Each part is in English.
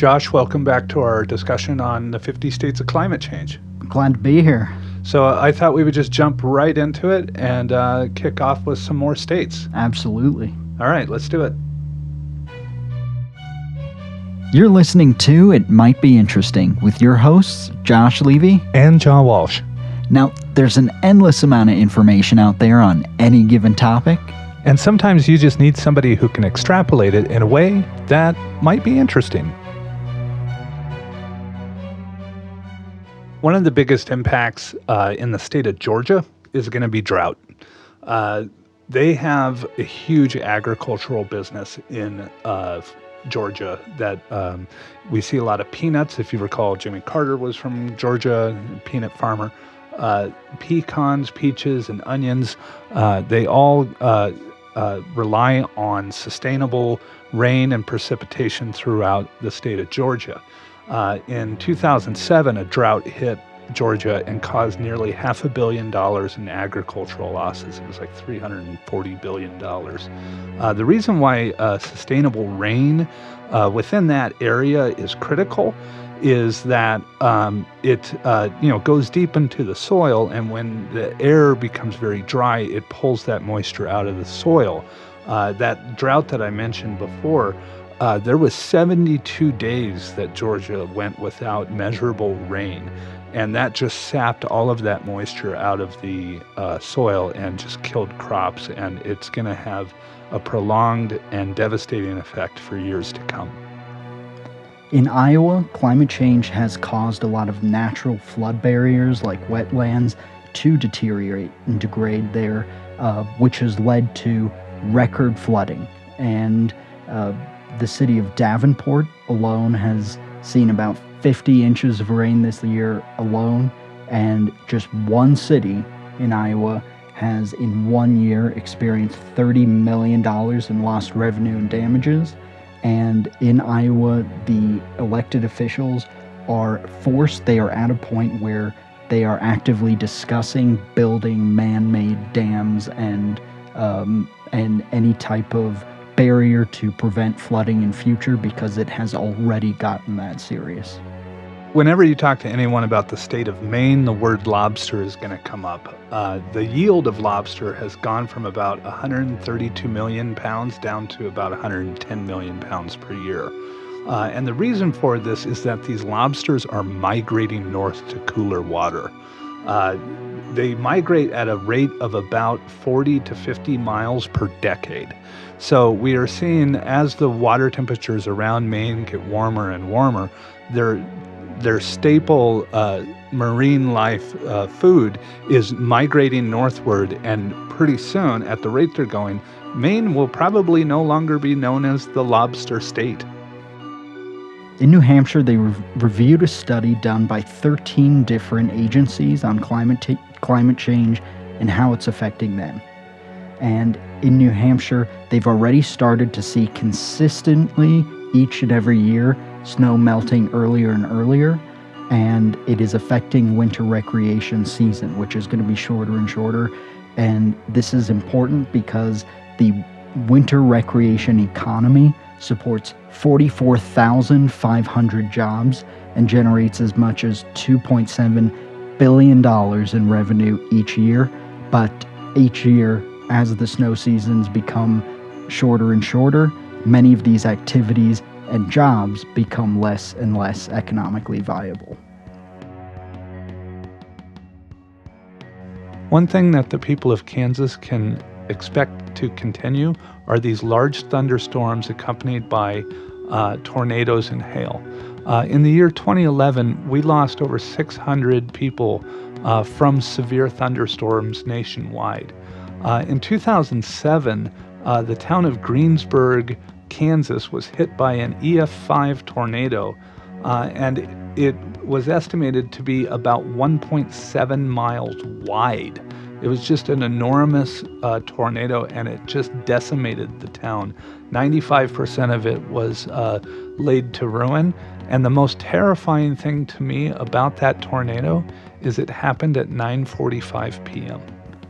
Josh, welcome back to our discussion on the 50 states of climate change. Glad to be here. So I thought we would just jump right into it and kick off with some more states. Absolutely. All right, let's do it. You're listening to It Might Be Interesting with your hosts, Josh Levy and John Walsh. Now, there's an endless amount of information out there on any given topic. And sometimes you just need somebody who can extrapolate it in a way that might be interesting. One of the biggest impacts in the state of Georgia is going to be drought. They have a huge agricultural business in Georgia that we see a lot of peanuts. If you recall, Jimmy Carter was from Georgia, peanut farmer. Pecans, peaches, and onions, they all rely on sustainable rain and precipitation throughout the state of Georgia. In 2007, a drought hit Georgia and caused nearly $500 million in agricultural losses. It was like $340 billion. The reason why sustainable rain within that area is critical is that it goes deep into the soil, and when the air becomes very dry, it pulls that moisture out of the soil. That drought that I mentioned before, there was 72 days that Georgia went without measurable rain, and that just sapped all of that moisture out of the soil and just killed crops, and it's going to have a prolonged and devastating effect for years to come. In Iowa, climate change has caused a lot of natural flood barriers like wetlands to deteriorate and degrade there, which has led to record flooding. And the city of Davenport alone has seen about 50 inches of rain this year alone, and just one city in Iowa has in 1 year experienced $30 million in lost revenue and damages. And in Iowa, the elected officials are forced, they are at a point where they are actively discussing building man-made dams and any type of barrier to prevent flooding in future because it has already gotten that serious. Whenever you talk to anyone about the state of Maine, the word lobster is going to come up. The yield of lobster has gone from about 132 million pounds down to about 110 million pounds per year. And the reason for this is that these lobsters are migrating north to cooler water. They migrate at a rate of about 40 to 50 miles per decade. So we are seeing, as the water temperatures around Maine get warmer and warmer, their staple marine life food is migrating northward, and pretty soon, at the rate they're going, Maine will probably no longer be known as the lobster state. In New Hampshire, they reviewed a study done by 13 different agencies on climate change and how it's affecting them. And in New Hampshire, they've already started to see consistently each and every year snow melting earlier and earlier, and it is affecting winter recreation season, which is going to be shorter and shorter. And this is important because the winter recreation economy supports 44,500 jobs and generates as much as $2.7 billion in revenue each year. But each year, as the snow seasons become shorter and shorter, many of these activities and jobs become less and less economically viable. One thing that the people of Kansas can expect to continue are these large thunderstorms accompanied by tornadoes and hail. In the year 2011, we lost over 600 people from severe thunderstorms nationwide. In 2007, the town of Greensburg, Kansas was hit by an EF5 tornado, and it was estimated to be about 1.7 miles wide. It was just an enormous tornado, and it just decimated the town. 95% of it was laid to ruin, and the most terrifying thing to me about that tornado is it happened at 9:45 p.m.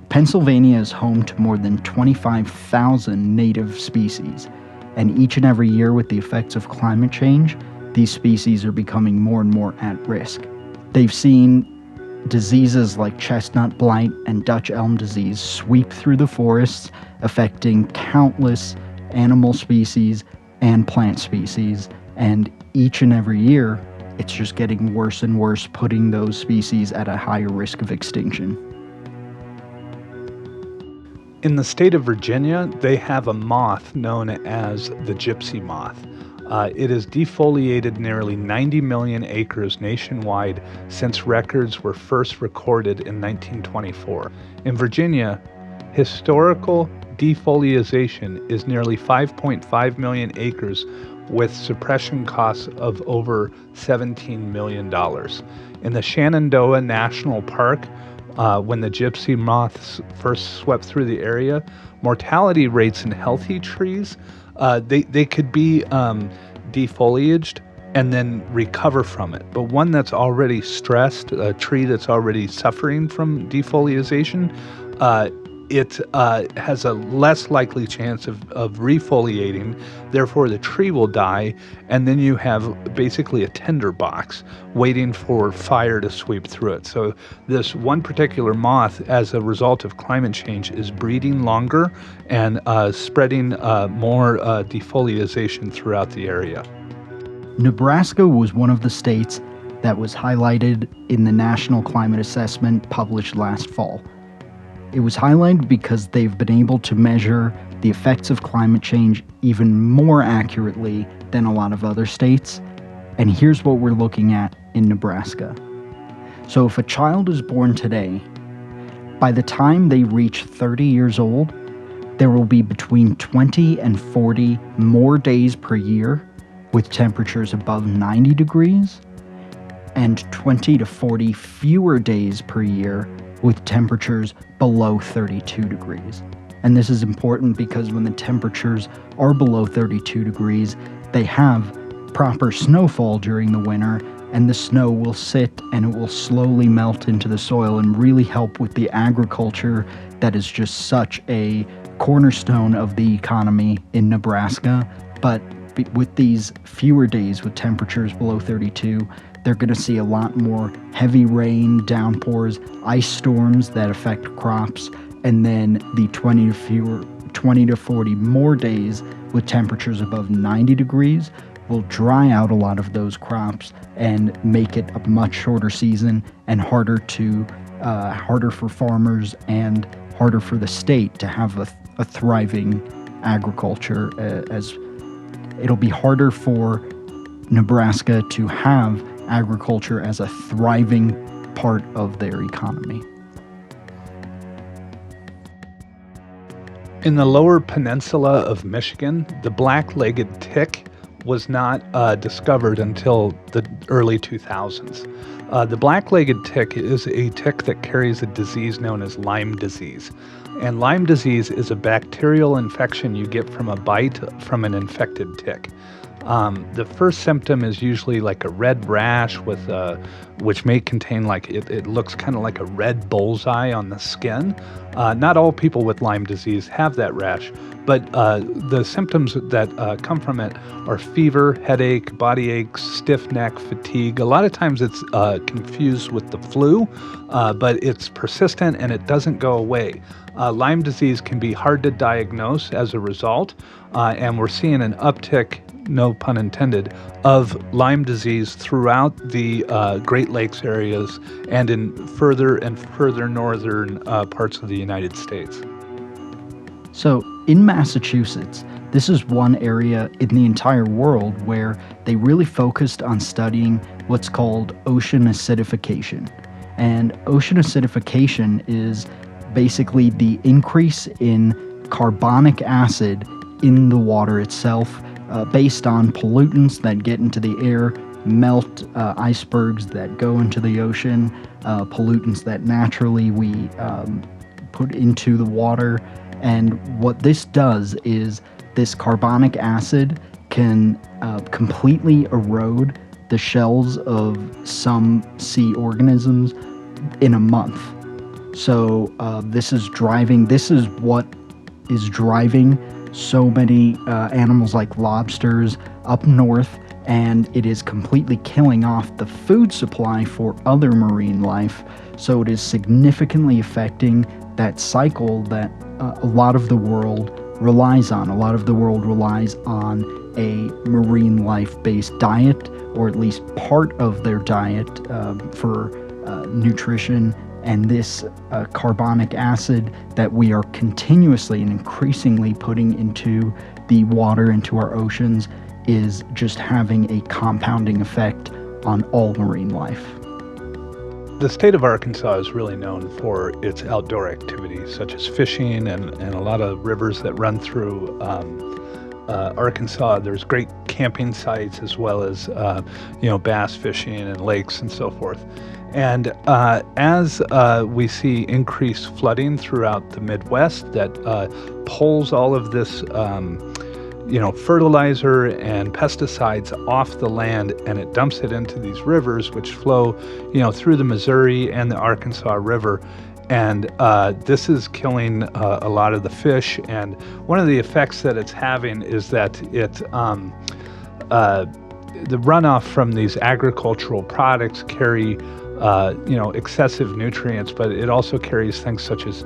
Pennsylvania is home to more than 25,000 native species, and each and every year with the effects of climate change, these species are becoming more and more at risk. They've seen diseases like chestnut blight and Dutch elm disease sweep through the forests, affecting countless animal species and plant species, and each and every year it's just getting worse and worse, putting those species at a higher risk of extinction. In the state of Virginia, they have a moth known as the gypsy moth. It has defoliated nearly 90 million acres nationwide since records were first recorded in 1924. In Virginia, historical defoliation is nearly 5.5 million acres with suppression costs of over $17 million. In the Shenandoah National Park, when the gypsy moths first swept through the area, mortality rates in healthy trees, they could be defoliaged and then recover from it. But one that's already stressed, a tree that's already suffering from defoliation, it has a less likely chance of refoliating, therefore the tree will die, and then you have basically a tinderbox waiting for fire to sweep through it. So this one particular moth, as a result of climate change, is breeding longer and spreading more defoliation throughout the area. Nebraska was one of the states that was highlighted in the National Climate Assessment published last fall. It was highlighted because they've been able to measure the effects of climate change even more accurately than a lot of other states. And here's what we're looking at in Nebraska. So if a child is born today, by the time they reach 30 years old, there will be between 20 and 40 more days per year with temperatures above 90 degrees, and 20 to 40 fewer days per year with temperatures below 32 degrees. And this is important because when the temperatures are below 32 degrees, they have proper snowfall during the winter, and the snow will sit and it will slowly melt into the soil and really help with the agriculture that is just such a cornerstone of the economy in Nebraska. But with these fewer days with temperatures below 32, they're going to see a lot more heavy rain, downpours, ice storms that affect crops, and then the 20 to 40 more days with temperatures above 90 degrees will dry out a lot of those crops and make it a much shorter season and harder for farmers and harder for the state to have a thriving agriculture, as it'll be harder for Nebraska to have agriculture as a thriving part of their economy. In the lower peninsula of Michigan, the black-legged tick was not discovered until the early 2000s. The black-legged tick is a tick that carries a disease known as Lyme disease. And Lyme disease is a bacterial infection you get from a bite from an infected tick. The first symptom is usually like a red rash which may contain it looks kind of like a red bullseye on the skin. Not all people with Lyme disease have that rash, but the symptoms that come from it are fever, headache, body aches, stiff neck, fatigue. A lot of times it's confused with the flu, but it's persistent and it doesn't go away. Lyme disease can be hard to diagnose as a result, and we're seeing an uptick, no pun intended, of Lyme disease throughout the Great Lakes areas and in further and further northern parts of the United States. So in Massachusetts, this is one area in the entire world where they really focused on studying what's called ocean acidification. And ocean acidification is basically the increase in carbonic acid in the water itself, based on pollutants that get into the air, melt icebergs that go into the ocean, pollutants that naturally we put into the water. And what this does is this carbonic acid can completely erode the shells of some sea organisms in a month. So this is what is driving so many animals like lobsters up north and it is completely killing off the food supply for other marine life. So it is significantly affecting that cycle that a lot of the world relies on. A lot of the world relies on a marine life-based diet, or at least part of their diet for nutrition. And this carbonic acid that we are continuously and increasingly putting into the water, into our oceans, is just having a compounding effect on all marine life. The state of Arkansas is really known for its outdoor activities, such as fishing and a lot of rivers that run through Arkansas. There's great camping sites, as well as bass fishing and lakes and so forth. And as we see increased flooding throughout the Midwest that pulls all of this fertilizer and pesticides off the land, and it dumps it into these rivers, which flow, through the Missouri and the Arkansas River. And this is killing a lot of the fish. And one of the effects that it's having is that it, the runoff from these agricultural products carry excessive nutrients, but it also carries things such as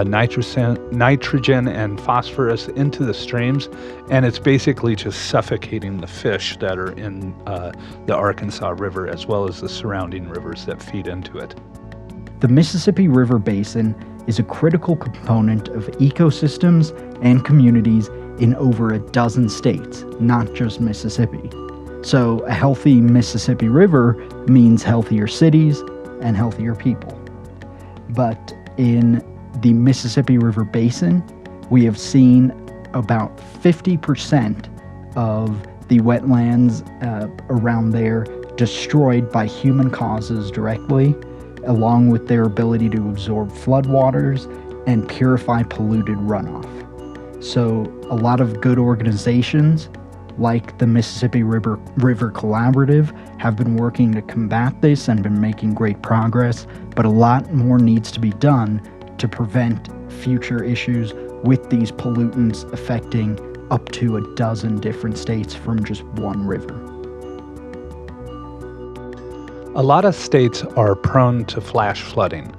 nitrogen and phosphorus into the streams, and it's basically just suffocating the fish that are in the Arkansas River, as well as the surrounding rivers that feed into it. The Mississippi River Basin is a critical component of ecosystems and communities in over a dozen states, not just Mississippi. So a healthy Mississippi River means healthier cities and healthier people. But in the Mississippi River Basin, we have seen about 50% of the wetlands around there destroyed by human causes directly, along with their ability to absorb floodwaters and purify polluted runoff. So a lot of good organizations like the Mississippi River Collaborative have been working to combat this and been making great progress, but a lot more needs to be done to prevent future issues with these pollutants affecting up to a dozen different states from just one river. A lot of states are prone to flash flooding,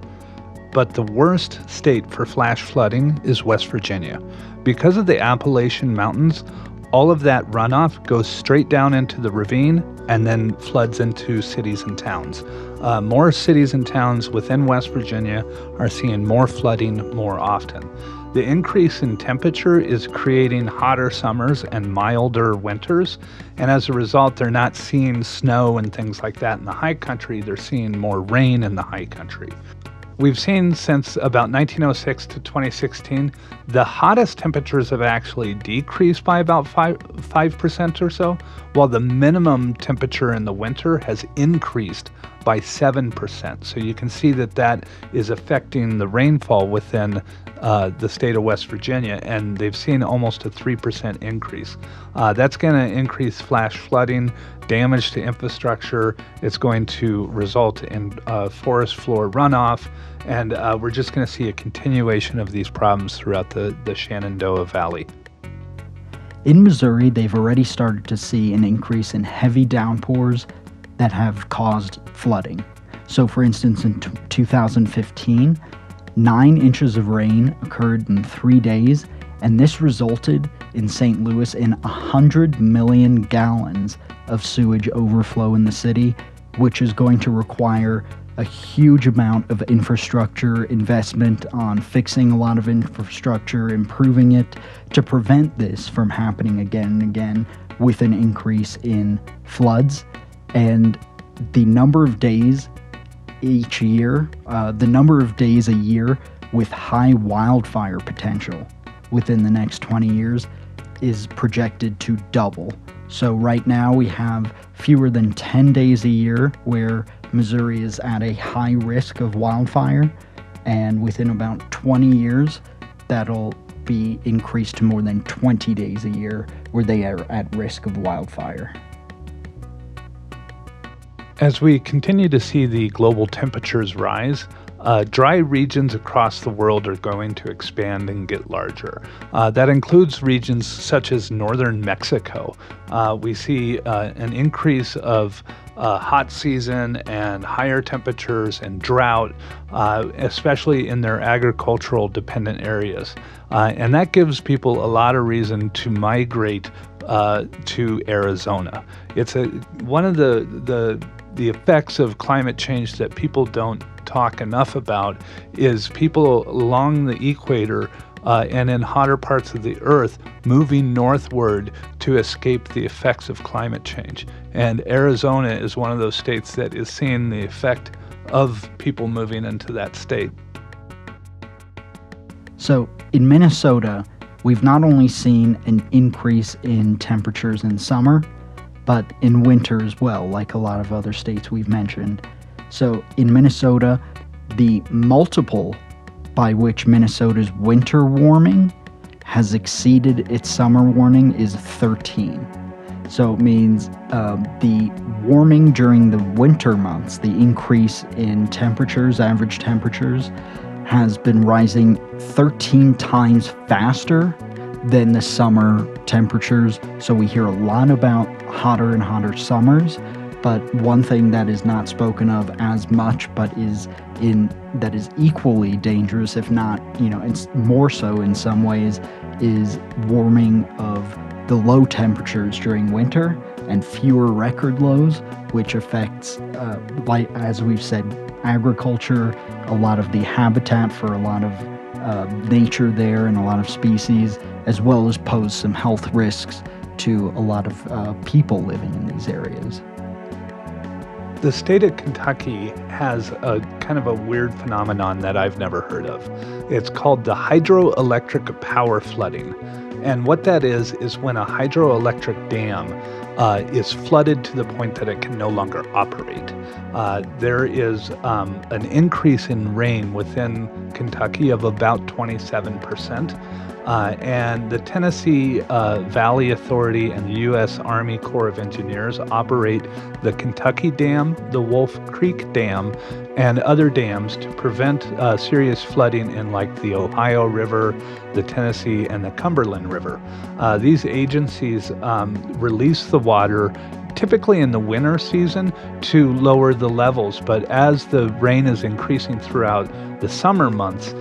but the worst state for flash flooding is West Virginia. Because of the Appalachian Mountains, all of that runoff goes straight down into the ravine and then floods into cities and towns. More cities and towns within West Virginia are seeing more flooding more often. The increase in temperature is creating hotter summers and milder winters, and as a result, they're not seeing snow and things like that in the high country. They're seeing more rain in the high country. We've seen since about 1906 to 2016, the hottest temperatures have actually decreased by about 5% or so, while the minimum temperature in the winter has increased by 7%. So you can see that that is affecting the rainfall within the state of West Virginia, and they've seen almost a 3% increase. That's going to increase flash flooding, damage to infrastructure. It's going to result in forest floor runoff, and we're just going to see a continuation of these problems throughout the Shenandoah Valley. In Missouri, they've already started to see an increase in heavy downpours that have caused flooding. So for instance, in 2015, 9 inches of rain occurred in 3 days, and this resulted in St. Louis in 100 million gallons of sewage overflow in the city, which is going to require a huge amount of infrastructure investment on fixing a lot of infrastructure, improving it to prevent this from happening again and again, with an increase in floods. And the number of days each year, the number of days a year with high wildfire potential within the next 20 years is projected to double. So right now we have fewer than 10 days a year where Missouri is at a high risk of wildfire, and within about 20 years that'll be increased to more than 20 days a year where they are at risk of wildfire. As we continue to see the global temperatures rise, dry regions across the world are going to expand and get larger. That includes regions such as northern Mexico. We see an increase of hot season and higher temperatures and drought, especially in their agricultural dependent areas. And that gives people a lot of reason to migrate to Arizona. It's one of the effects of climate change that people don't talk enough about is people along the equator and in hotter parts of the earth moving northward to escape the effects of climate change. And Arizona is one of those states that is seeing the effect of people moving into that state. So in Minnesota, we've not only seen an increase in temperatures in summer, but in winter as well, like a lot of other states we've mentioned. So in Minnesota, the multiple by which Minnesota's winter warming has exceeded its summer warming is 13. So it means the warming during the winter months, the increase in temperatures, average temperatures, has been rising 13 times faster than the summer temperatures. So we hear a lot about hotter and hotter summers, but one thing that is not spoken of as much, but that is equally dangerous, if not, it's more so in some ways, is warming of the low temperatures during winter and fewer record lows, which affects, like as we've said, agriculture, a lot of the habitat for a lot of nature there and a lot of species, as well as pose some health risks to a lot of people living in these areas. The state of Kentucky has a kind of a weird phenomenon that I've never heard of. It's called the hydroelectric power flooding. And what that is when a hydroelectric dam is flooded to the point that it can no longer operate. There is an increase in rain within Kentucky of about 27%. And the Tennessee Valley Authority and the U.S. Army Corps of Engineers operate the Kentucky Dam, the Wolf Creek Dam, and other dams to prevent serious flooding in like the Ohio River, the Tennessee, and the Cumberland River. These agencies release the water typically in the winter season to lower the levels, but as the rain is increasing throughout the summer months,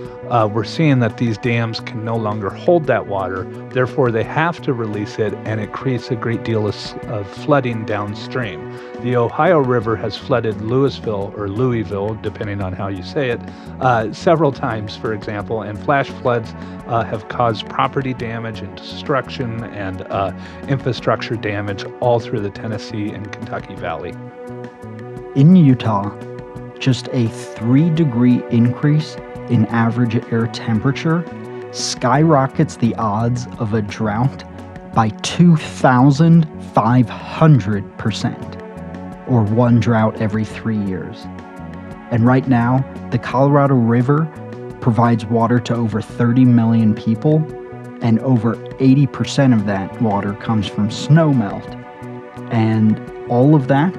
we're seeing that these dams can no longer hold that water. Therefore, they have to release it, and it creates a great deal of flooding downstream. The Ohio River has flooded Louisville, or Louisville, depending on how you say it, several times, for example, and flash floods have caused property damage and destruction and infrastructure damage all through the Tennessee and Kentucky Valley. In Utah, just a 3-degree increase in average air temperature skyrockets the odds of a drought by 2,500%, or one drought every 3 years. And right now, the Colorado River provides water to over 30 million people, and over 80% of that water comes from snowmelt. And all of that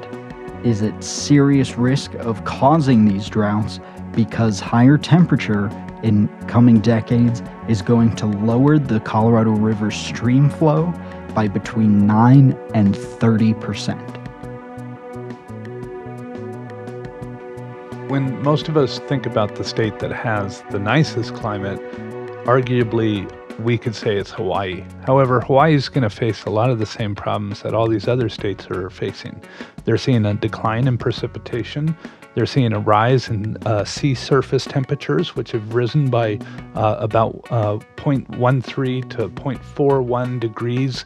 is at serious risk of causing these droughts because higher temperature in coming decades is going to lower the Colorado River stream flow by between 9 and 30%. When most of us think about the state that has the nicest climate, arguably we could say it's Hawaii. However, Hawaii is going to face a lot of the same problems that all these other states are facing. They're seeing a decline in precipitation. They're seeing a rise in sea surface temperatures, which have risen by about 0.13 to 0.41 degrees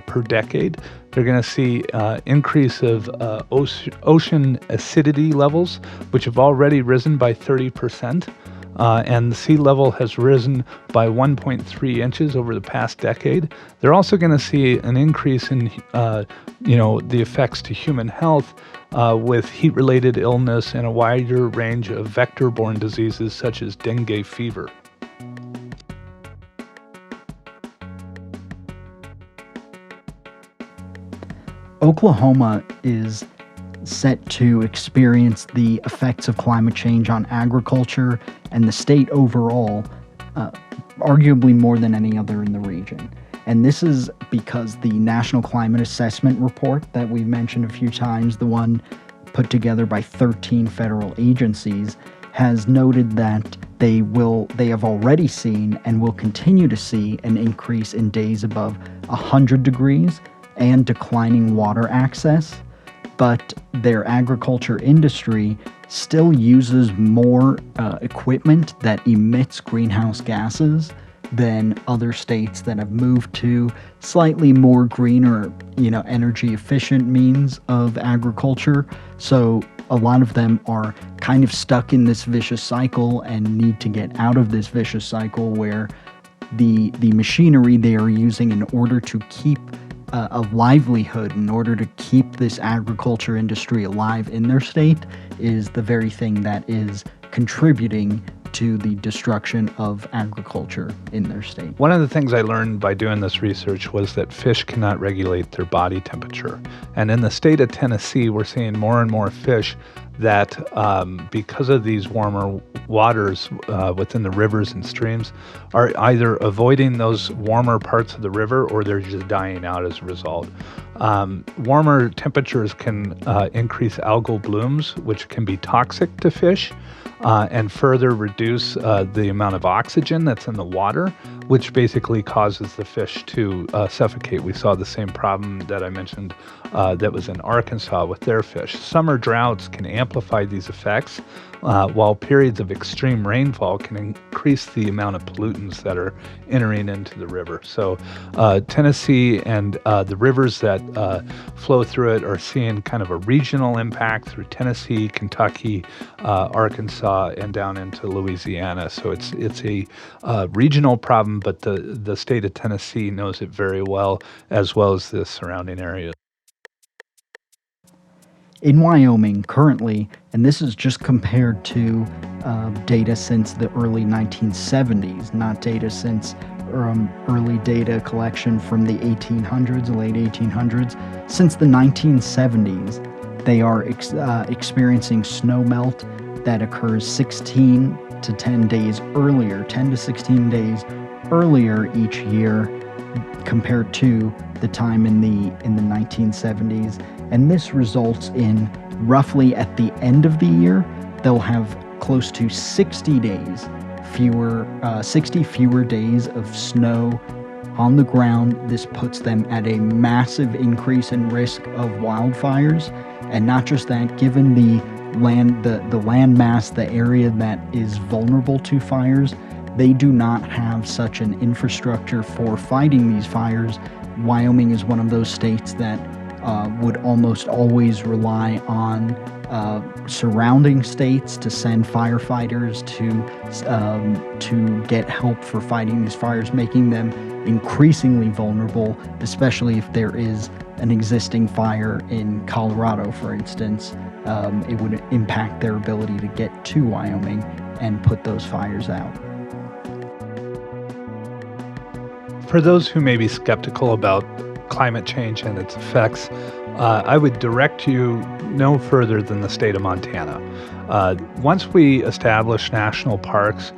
per decade. They're going to see increase of ocean acidity levels, which have already risen by 30%. And the sea level has risen by 1.3 inches over the past decade. They're also going to see an increase in, the effects to human health with heat-related illness and a wider range of vector-borne diseases such as dengue fever. Oklahoma is set to experience the effects of climate change on agriculture and the state overall, arguably more than any other in the region. And this is because the National Climate Assessment Report that we've mentioned a few times, the one put together by 13 federal agencies, has noted that they have already seen and will continue to see an increase in days above 100 degrees and declining water access. But their agriculture industry still uses more equipment that emits greenhouse gases than other states that have moved to slightly more greener, energy efficient means of agriculture. So a lot of them are kind of stuck in this vicious cycle and need to get out of this vicious cycle where the machinery they are using in order to keep a livelihood, in order to keep this agriculture industry alive in their state, is the very thing that is contributing to the destruction of agriculture in their state. One of the things I learned by doing this research was that fish cannot regulate their body temperature. And in the state of Tennessee, we're seeing more and more fish that, because of these warmer waters within the rivers and streams, are either avoiding those warmer parts of the river or they're just dying out as a result. Warmer temperatures can increase algal blooms, which can be toxic to fish, and further reduce the amount of oxygen that's in the water, which basically causes the fish to suffocate. We saw the same problem that I mentioned that was in Arkansas with their fish. Summer droughts can amplify these effects, while periods of extreme rainfall can increase the amount of pollutants that are entering into the river. So Tennessee and the rivers that flow through it are seeing kind of a regional impact through Tennessee, Kentucky, Arkansas, and down into Louisiana. So it's a regional problem, but the state of Tennessee knows it very well as the surrounding areas. In Wyoming currently, and this is just compared to data since the early 1970s, not data since early data collection from the 1800s, late 1800s. Since the 1970s, they are experiencing snow melt that occurs 16 to 10 days earlier, 10 to 16 days earlier each year compared to the time in the 1970s. And this results in roughly at the end of the year, they'll have close to 60 fewer days of snow on the ground. This puts them at a massive increase in risk of wildfires. And not just that, given the land mass, the area that is vulnerable to fires, they do not have such an infrastructure for fighting these fires. Wyoming is one of those states that would almost always rely on surrounding states to send firefighters to get help for fighting these fires, making them increasingly vulnerable, especially if there is an existing fire in Colorado, for instance. It would impact their ability to get to Wyoming and put those fires out. For those who may be skeptical about climate change and its effects, I would direct you no further than the state of Montana. Once we established national parks,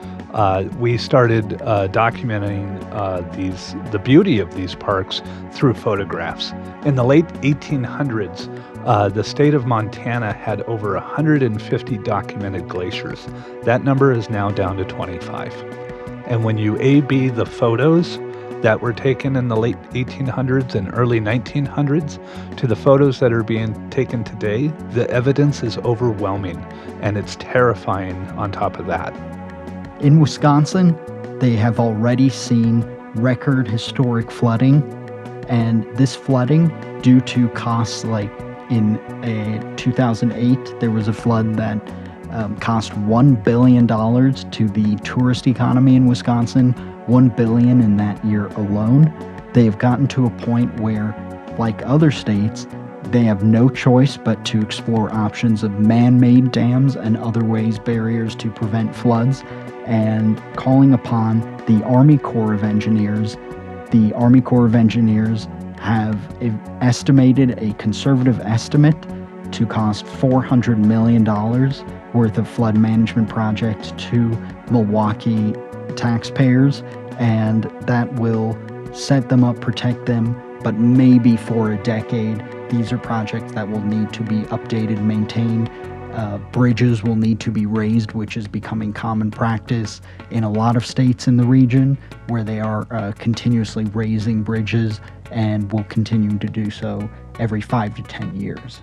we started documenting the beauty of these parks through photographs. In the late 1800s, the state of Montana had over 150 documented glaciers. That number is now down to 25. And when you A/B the photos that were taken in the late 1800s and early 1900s to the photos that are being taken today, the evidence is overwhelming, and it's terrifying on top of that. In Wisconsin, they have already seen record historic flooding, and this flooding, due to costs like in 2008, there was a flood that cost $1 billion to the tourist economy in Wisconsin, $1 billion in that year alone. They have gotten to a point where, like other states, they have no choice but to explore options of man-made dams and other ways, barriers to prevent floods, and calling upon the Army Corps of Engineers. The Army Corps of Engineers have estimated a conservative estimate to cost $400 million worth of flood management projects to Milwaukee taxpayers, and that will set them up, protect them, but maybe for a decade. These are projects that will need to be updated, maintained. Bridges will need to be raised, which is becoming common practice in a lot of states in the region, where they are continuously raising bridges and will continue to do so every 5 to 10 years.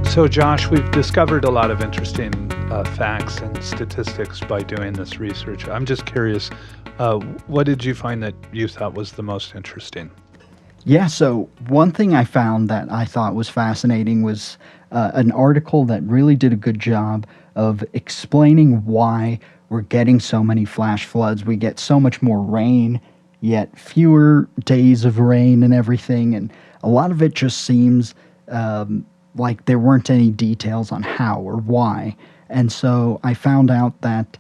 So, Josh, we've discovered a lot of interesting facts and statistics by doing this research. I'm just curious, what did you find that you thought was the most interesting? Yeah, so one thing I found that I thought was fascinating was an article that really did a good job of explaining why we're getting so many flash floods. We get so much more rain, yet fewer days of rain and everything, and a lot of it just seems like there weren't any details on how or why. And so I found out that,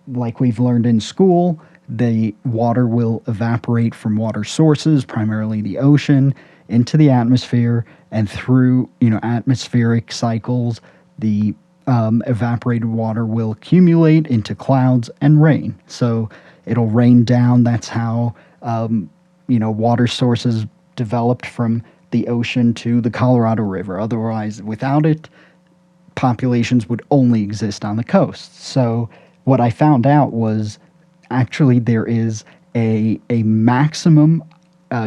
like we've learned in school, the water will evaporate from water sources, primarily the ocean, into the atmosphere, and through, atmospheric cycles, the evaporated water will accumulate into clouds and rain. So it'll rain down. That's how, water sources developed from the ocean to the Colorado River. Otherwise, without it, populations would only exist on the coast. So what I found out was actually there is a maximum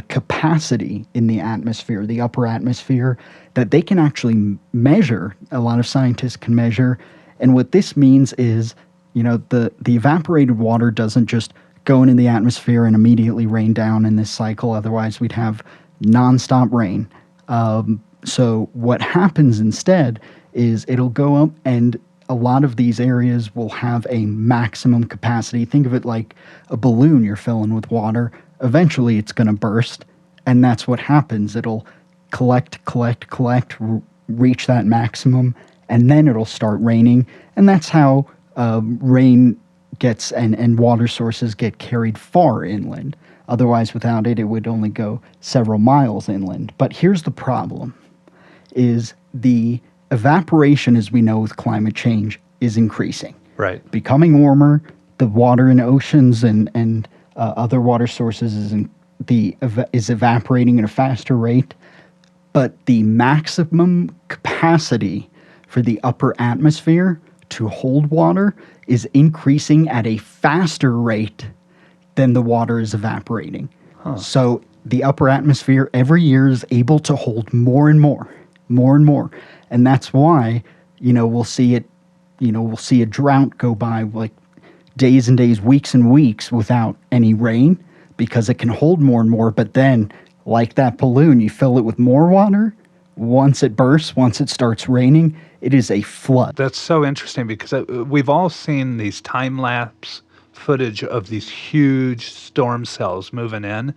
capacity in the atmosphere, the upper atmosphere, that they can actually measure. A lot of scientists can measure. And what this means is, the evaporated water doesn't just go into the atmosphere and immediately rain down in this cycle. Otherwise, we'd have nonstop rain. So what happens instead is it'll go up, and a lot of these areas will have a maximum capacity. Think of it like a balloon you're filling with water. Eventually it's going to burst, and that's what happens. It'll collect, reach that maximum, and then it'll start raining. And that's how rain gets and water sources get carried far inland. Otherwise, without it, it would only go several miles inland. But here's the problem, is the evaporation, as we know with climate change, is increasing. Right. Becoming warmer, the water in oceans and other water sources is evaporating at a faster rate. But the maximum capacity for the upper atmosphere to hold water is increasing at a faster rate than the water is evaporating. So the upper atmosphere every year is able to hold more and more. And that's why, we'll see a drought go by, like days and days, weeks and weeks without any rain, because it can hold more and more. But then, like that balloon, you fill it with more water. Once it bursts, once it starts raining, it is a flood. That's so interesting, because we've all seen these time-lapse footage of these huge storm cells moving in,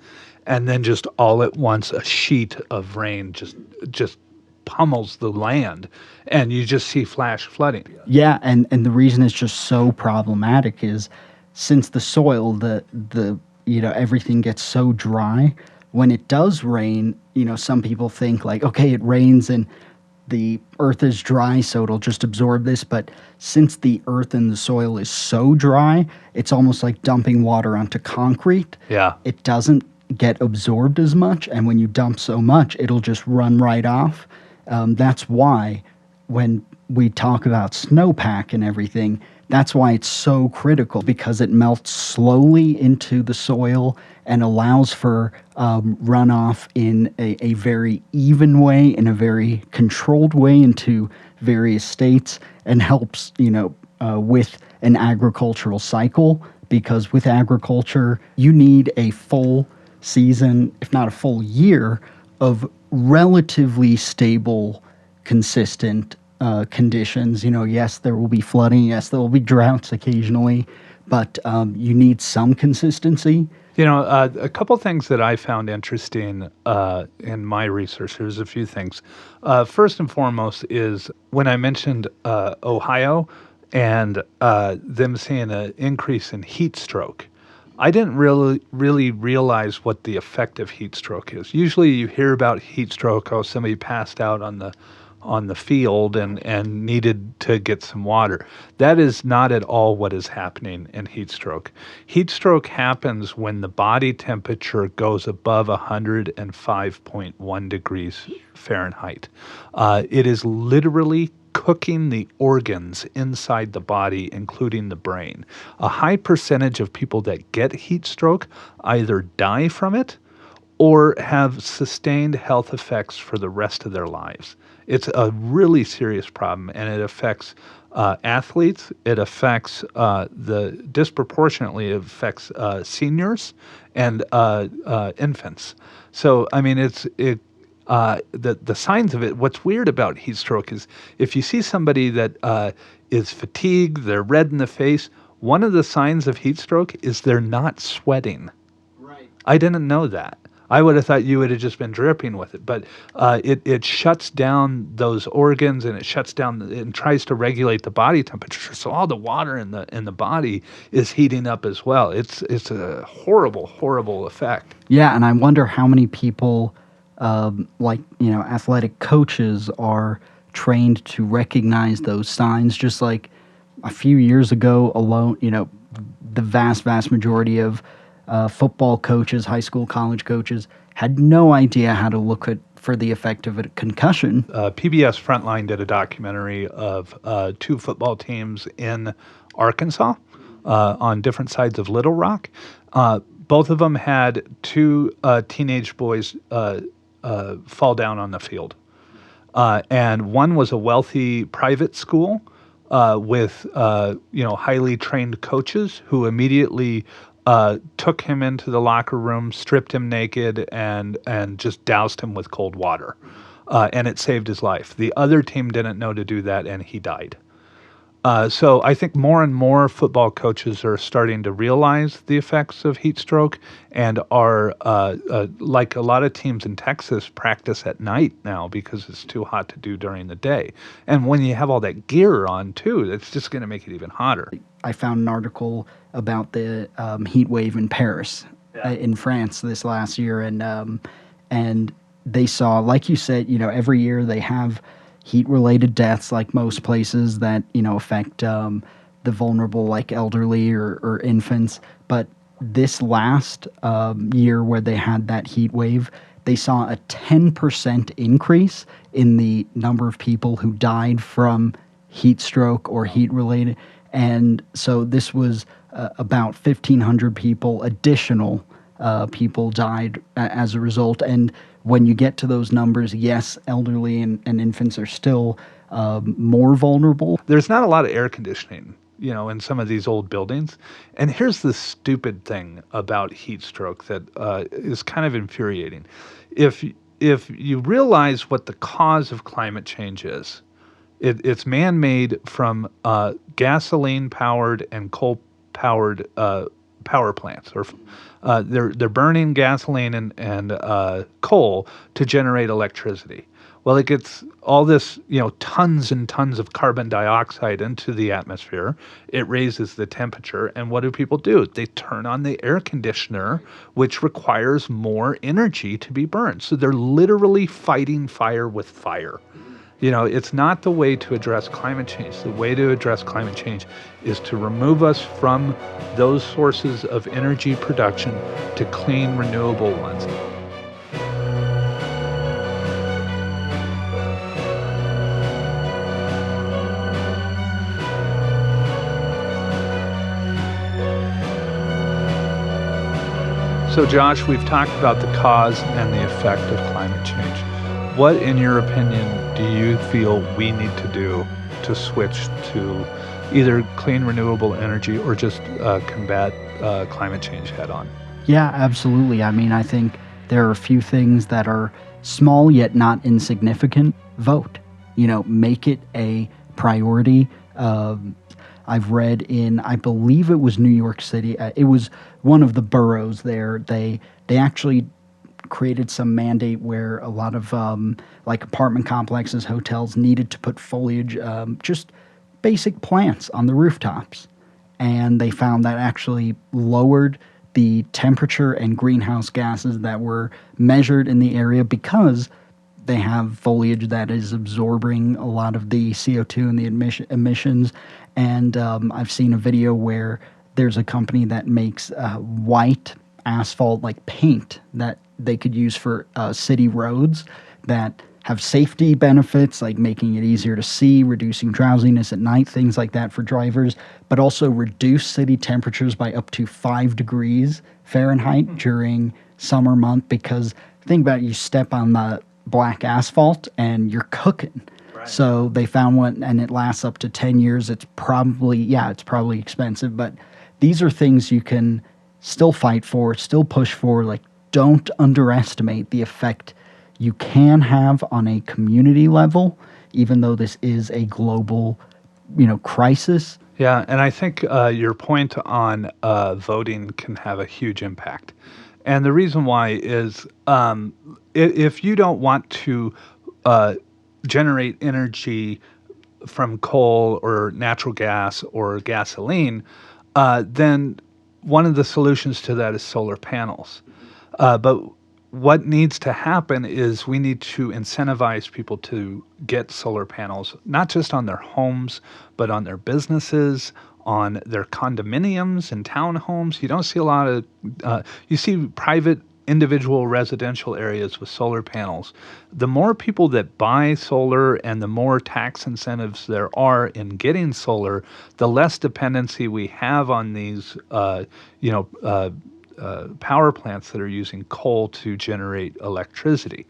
and then just all at once a sheet of rain just pummels the land, and you just see flash flooding. Yeah, and the reason it's just so problematic is since the soil, the everything gets so dry, when it does rain, some people think like, okay, it rains and the earth is dry, so it'll just absorb this. But since the earth and the soil is so dry, it's almost like dumping water onto concrete. Yeah. It doesn't get absorbed as much, and when you dump so much, it'll just run right off. That's why when we talk about snowpack and everything, that's why it's so critical, because it melts slowly into the soil and allows for runoff in a very even way, in a very controlled way into various states, and helps, with an agricultural cycle, because with agriculture, you need a full season, if not a full year, of relatively stable, consistent conditions. Yes, there will be flooding. Yes, there will be droughts occasionally, but you need some consistency. A couple things that I found interesting in my research, there's a few things. First and foremost is when I mentioned Ohio and them seeing an increase in heat stroke. I didn't really realize what the effect of heat stroke is. Usually, you hear about heat stroke. Oh, somebody passed out on the field and needed to get some water. That is not at all what is happening in heat stroke. Heat stroke happens when the body temperature goes above 105.1 degrees Fahrenheit. It is literally cooking the organs inside the body, including the brain. A high percentage of people that get heat stroke either die from it or have sustained health effects for the rest of their lives. It's a really serious problem, and it affects athletes. It affects disproportionately affects seniors and infants. So, I mean, the signs of it. What's weird about heat stroke is if you see somebody that is fatigued, they're red in the face. One of the signs of heat stroke is they're not sweating. Right. I didn't know that. I would have thought you would have just been dripping with it, but it shuts down those organs, and it shuts down and tries to regulate the body temperature. So all the water in the body is heating up as well. It's a horrible effect. Yeah, and I wonder how many people, athletic coaches are trained to recognize those signs. Just like a few years ago alone, the vast majority of football coaches, high school, college coaches, had no idea how to look for the effect of a concussion. PBS Frontline did a documentary of two football teams in Arkansas on different sides of Little Rock. Both of them had two teenage boys fall down on the field. And one was a wealthy private school with highly trained coaches who immediately took him into the locker room, stripped him naked, and just doused him with cold water. And it saved his life. The other team didn't know to do that, and he died. So I think more and more football coaches are starting to realize the effects of heat stroke and are, like a lot of teams in Texas, practice at night now because it's too hot to do during the day. And when you have all that gear on, too, it's just going to make it even hotter. I found an article about the heat wave in Paris, in France this last year, and they saw, like you said, every year they have heat-related deaths, like most places that affect the vulnerable, like elderly or infants. But this last year, where they had that heat wave, they saw a 10% increase in the number of people who died from heat stroke or heat-related. And so this was about 1,500 people, additional people died as a result. And when you get to those numbers, yes, elderly and infants are still more vulnerable. There's not a lot of air conditioning, in some of these old buildings. And here's the stupid thing about heat stroke that is kind of infuriating. If you realize what the cause of climate change is, it's man-made from gasoline-powered and coal-powered power plants, or they're burning gasoline and coal to generate electricity. Well, it gets all this, tons and tons of carbon dioxide into the atmosphere. It raises the temperature, and what do people do? They turn on the air conditioner, which requires more energy to be burned. So they're literally fighting fire with fire. It's not the way to address climate change. The way to address climate change is to remove us from those sources of energy production to clean, renewable ones. So, Josh, we've talked about the cause and the effect of climate change. What, in your opinion, do you feel we need to do to switch to either clean, renewable energy or just combat climate change head on? Yeah, absolutely. I mean, I think there are a few things that are small yet not insignificant. Vote. Make it a priority. I've read in, I believe it was New York City. It was one of the boroughs there. They actually created some mandate where a lot of like apartment complexes, hotels needed to put foliage just basic plants on the rooftops. And they found that actually lowered the temperature and greenhouse gases that were measured in the area because they have foliage that is absorbing a lot of the CO2 and the emissions. And I've seen a video where there's a company that makes white asphalt like paint that they could use for city roads that have safety benefits, like making it easier to see, reducing drowsiness at night, things like that for drivers, but also reduce city temperatures by up to 5 degrees Fahrenheit during summer month. Because think about it, you step on the black asphalt and you're cooking. Right. So they found one, and it lasts up to 10 years. It's probably expensive, but these are things you can still fight for, still push for. Like, don't underestimate the effect you can have on a community level, even though this is a global, crisis. Yeah, and I think your point on voting can have a huge impact. And the reason why is if you don't want to generate energy from coal or natural gas or gasoline, then one of the solutions to that is solar panels. But what needs to happen is we need to incentivize people to get solar panels, not just on their homes, but on their businesses, on their condominiums and townhomes. You don't see a lot of, you see private individual residential areas with solar panels. The more people that buy solar and the more tax incentives there are in getting solar, the less dependency we have on these, power plants that are using coal to generate electricity.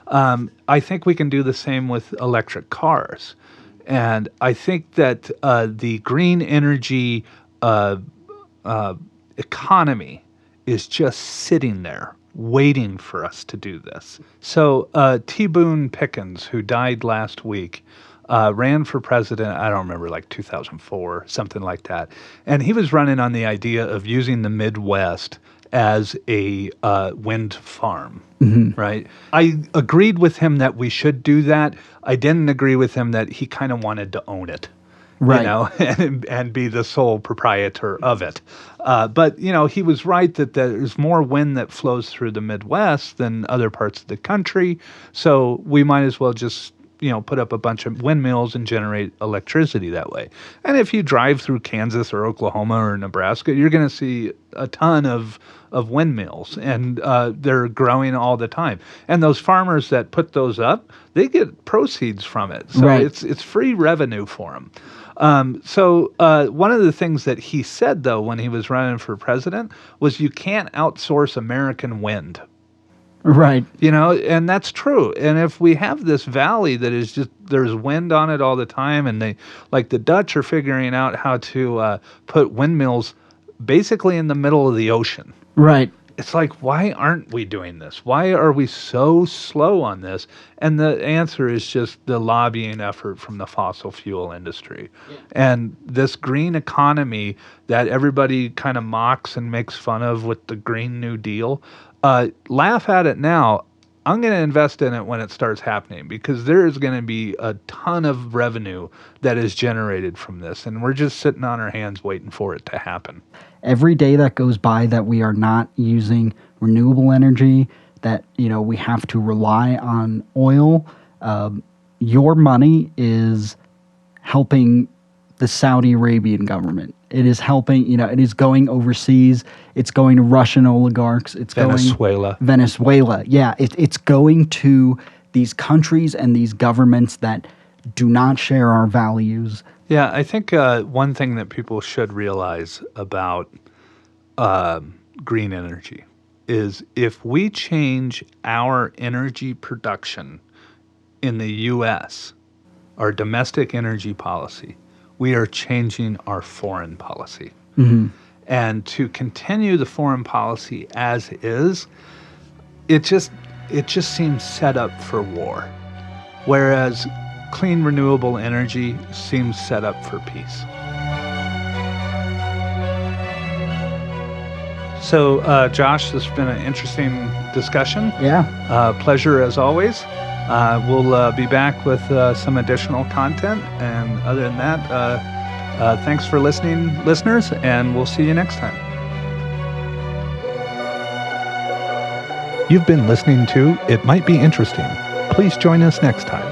I think we can do the same with electric cars. And I think that the green energy economy is just sitting there waiting for us to do this. So T. Boone Pickens, who died last week, ran for president, I don't remember, like 2004, something like that. And he was running on the idea of using the Midwest as a wind farm, right? I agreed with him that we should do that. I didn't agree with him that he kind of wanted to own it, right, and be the sole proprietor of it. But, he was right that there's more wind that flows through the Midwest than other parts of the country. So we might as well just put up a bunch of windmills and generate electricity that way. And if you drive through Kansas or Oklahoma or Nebraska, you're going to see a ton of windmills, and they're growing all the time. And those farmers that put those up, they get proceeds from it. So right. It's free revenue for them. So one of the things that he said, though, when he was running for president was you can't outsource American wind. Right. And that's true. And if we have this valley that is just, there's wind on it all the time, and they, like the Dutch are figuring out how to put windmills basically in the middle of the ocean. Right. It's like, why aren't we doing this? Why are we so slow on this? And the answer is just the lobbying effort from the fossil fuel industry. Yeah. And this green economy that everybody kind of mocks and makes fun of with the Green New Deal, laugh at it now. I'm going to invest in it when it starts happening, because there is going to be a ton of revenue that is generated from this, and we're just sitting on our hands waiting for it to happen. Every day that goes by that we are not using renewable energy, that we have to rely on oil, your money is helping the Saudi Arabian government. It is helping, it is going overseas. It's going to Russian oligarchs. It's Venezuela. Yeah, it's going to these countries and these governments that do not share our values. Yeah, I think one thing that people should realize about green energy is if we change our energy production in the U.S., our domestic energy policy, we are changing our foreign policy. Mm-hmm. And to continue the foreign policy as is, it just seems set up for war. Whereas clean renewable energy seems set up for peace. So, Josh, this has been an interesting discussion. Yeah. Pleasure as always. We'll be back with some additional content. And other than that, thanks for listening, listeners, and we'll see you next time. You've been listening to It Might Be Interesting. Please join us next time.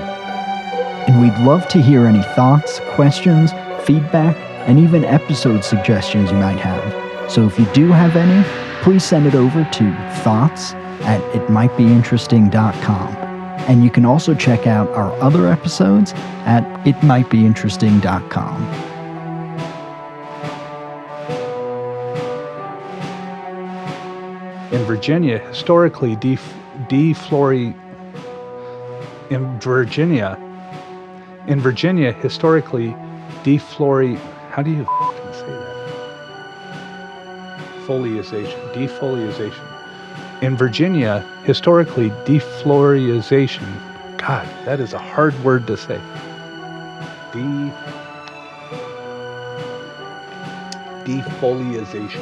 And we'd love to hear any thoughts, questions, feedback, and even episode suggestions you might have. So if you do have any, please send it over to thoughts@itmightbeinteresting.com. And you can also check out our other episodes at itmightbeinteresting.com. In Virginia, historically, how do you fucking say that? Defoliation. In Virginia, historically, defoliation. God, that is a hard word to say. Defoliation.